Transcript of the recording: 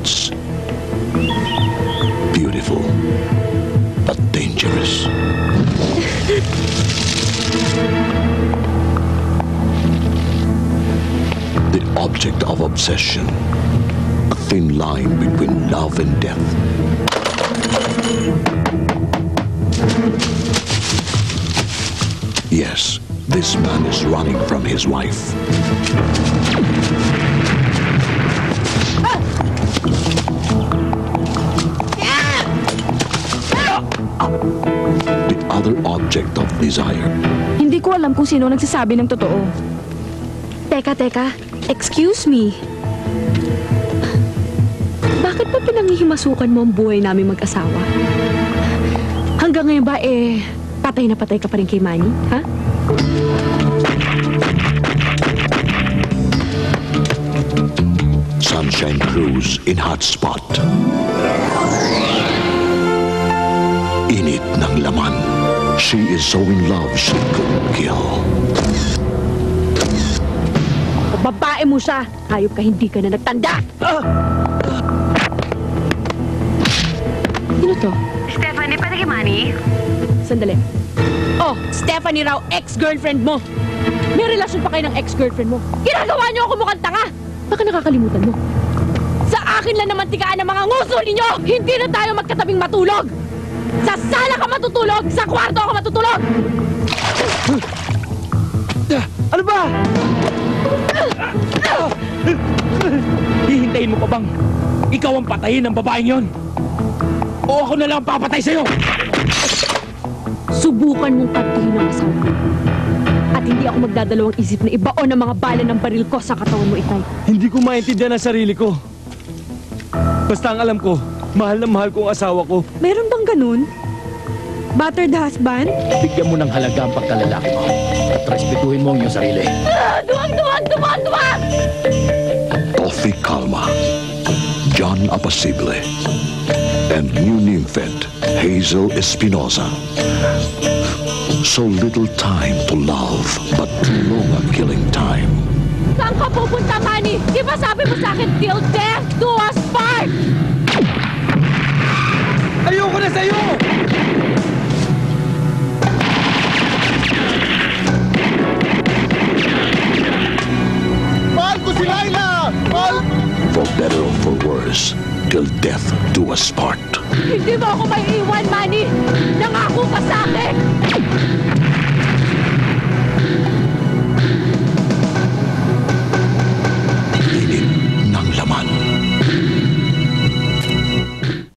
secrets. Beautiful, but dangerous. The object of obsession, a thin line between love and death. Yes, this man is running from his wife. The other object of desire. Hindi ko alam kung sino nagsasabi ng totoo. Teka. Excuse me. Bakit ba pinanghihimasukan mo ang buhay namin mag-asawa? Hanggang ngayon ba, patay na patay ka pa rin kay Manny, ha? Sunshine Cruise in hot spot. Init ng laman. She is so in love she couldn't kill. Babae mo siya. Hayop ka, hindi ka na nagtanda. Sino to? Stephanie, pati kay Manny? Sandali. Oh, Stephanie raw, ex-girlfriend mo. May relasyon pa kayo ng ex-girlfriend mo. Ginagawa niyo ako mukhang tanga. Baka nakakalimutan mo. Sa akin lang naman tigaan ng mga nguso ninyo. Hindi na tayo magkatabing matulog. Sa sala ka matutulog, sa kwarto ako matutulog. Ano ba? Hihintayin mo pa bang ikaw ang patayin ng babaeng yon? O ako na lang papatay sa'yo? Subukan mong kantihin ang asawa ko. At hindi ako magdadalawang isip na ibaon ang mga bala ng baril ko sa katawan mo, Itay. Hindi ko maintindihan ang sarili ko. Basta ang alam ko, mahal na mahal ko ang asawa ko. Meron bang ganun? Battered husband? Bigyan mo ng halaga ang pagkalalaki mo at respetuhin mo ang iyong sarili. Duwag! Toffee Calma, John Apacible, and new nymphet Hazel Espinosa. So little time to love, but too long a killing time. Saan ka pupunta, Manny? Di ba sabi mo sa akin, till death do us part? Ayoko na sa'yo! Mahal ko si Laila! For better or for worse, till death do us part. Hindi mo ako may iwan, Manny! Nangako ka sa akin!